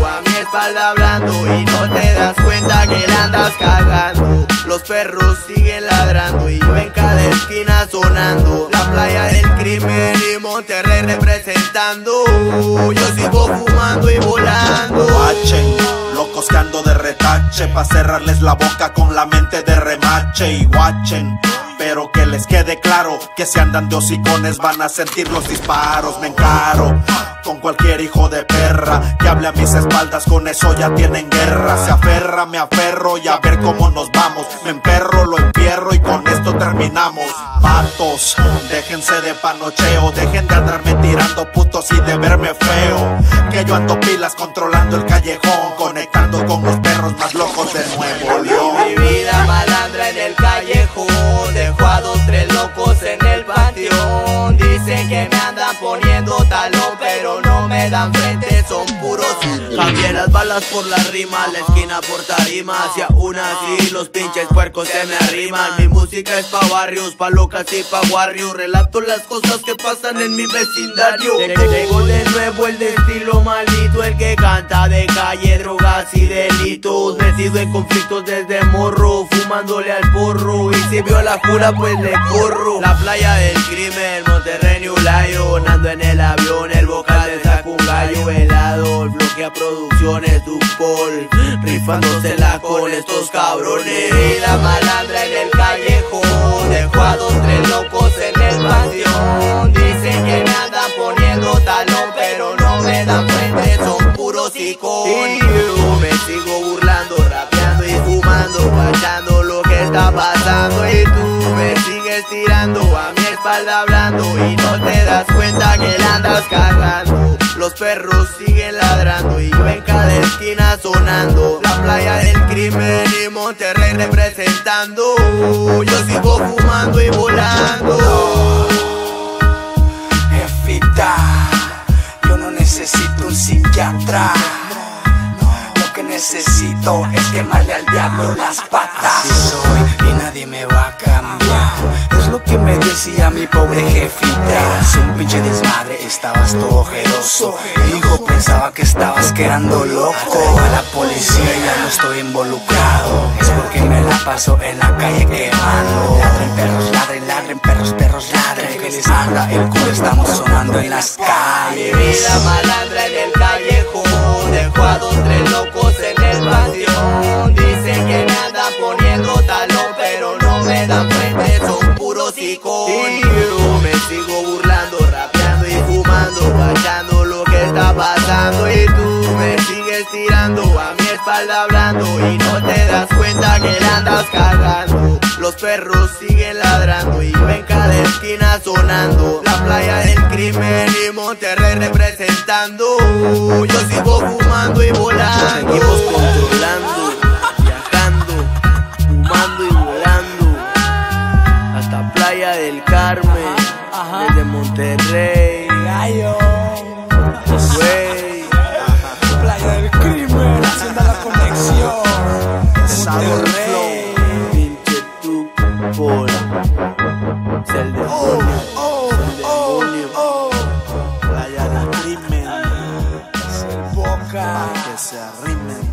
a mi espalda hablando y no te das cuenta que la andas cagando. Los perros siguen ladrando y yo en cada esquina sonando. La playa del crimen y Monterrey representando. Yo sigo fumando y volando. Guachen, locos que ando de retache pa' cerrarles la boca con la mente de remache. Y guachen, pero que les quede claro que si andan de hocicones van a sentir los disparos. Me encaro con cualquier hijo de perra que hable a mis espaldas, con eso ya tienen guerra. Se aferra, me aferro y a ver cómo nos vamos. Me emperro, lo entierro y con esto terminamos. Vatos, déjense de panocheo, dejen de andarme tirando putos y de verme feo. Que yo ando pilas controlando el callejón, conectando con los perros más locos de Nuevo León. Mi vida malandra en el callejón, dejo a 2, 3 locos en el panteón. Dicen que me andan poniendo talón, pero no me dan frente, son puros. Cambié las balas por la rima, la esquina por tarima. Si aún así los pinches puercos se me arriman. Mi música es pa' barrios, pa' locas y pa' warriors. Relato las cosas que pasan en mi vecindario. Tengo de nuevo el de estilo malito, el que canta de calle, drogas y delitos. Metido en conflictos desde morro, fumándole al porro. Y si vio la cura pues le corro. La playa del crimen, Monterrey, New Lion. Ando en el avión, el vocal de saca un gallo helado. Bloquea producciones, Dupol, rifándosela con estos cabrones. Vida malandra en el callejón, dejo a 2, 3 locos en el panteón. Dicen que me andan poniendo talón, pero no me dan frente, son puros iconos. Y yo me sigo burlando, rapeando y fumando, guachando lo que está pasando. Y tú me sigues tirando a mi espalda hablando y no te das cuenta que la andas cagando. Los perros siguen ladrando y yo en cada esquina sonando. La playa del crimen y Monterrey representando. Yo sigo fumando y volando. Jefita, yo no necesito un psiquiatra. Lo que necesito es quemarle al diablo las patas. Así soy y nadie me va a cambiar. Es lo que me decía mi pobre jefita. Eras un pinche desmadre, estabas todo ojeroso. Hijo, pensaba que estabas quedando loco. A la policía ya no estoy involucrado. Es porque me la paso en la calle quemando. Ladren perros, ladren perros, perros ladren. Que les anda el culo, estamos sonando en las calles. Mi vida malandra en el callejón, dejo a 2, 3 locos en el panteón. Dicen que me andan poniendo talón, pero no me dan frente, son puros iconos. Y yo me sigo burlando, rapeando y fumando, guachando lo que está pasando. Y tú me sigues tirando a mi espalda hablando y no te das cuenta que la andas cagando. Los perros siguen ladrando y yo en cada esquina sonando. La playa del crimen y Monterrey representando. Yo sigo fumando y volando. Seguimos controlando, viajando, fumando y volando. Hasta Playa del Carmen, desde Monterrey. Güey, Playa del crimen, haciendo la conexión. Monterrey, pinche Dupol, es el demonio, playa del crimen, Es el Boca. que se arrimen.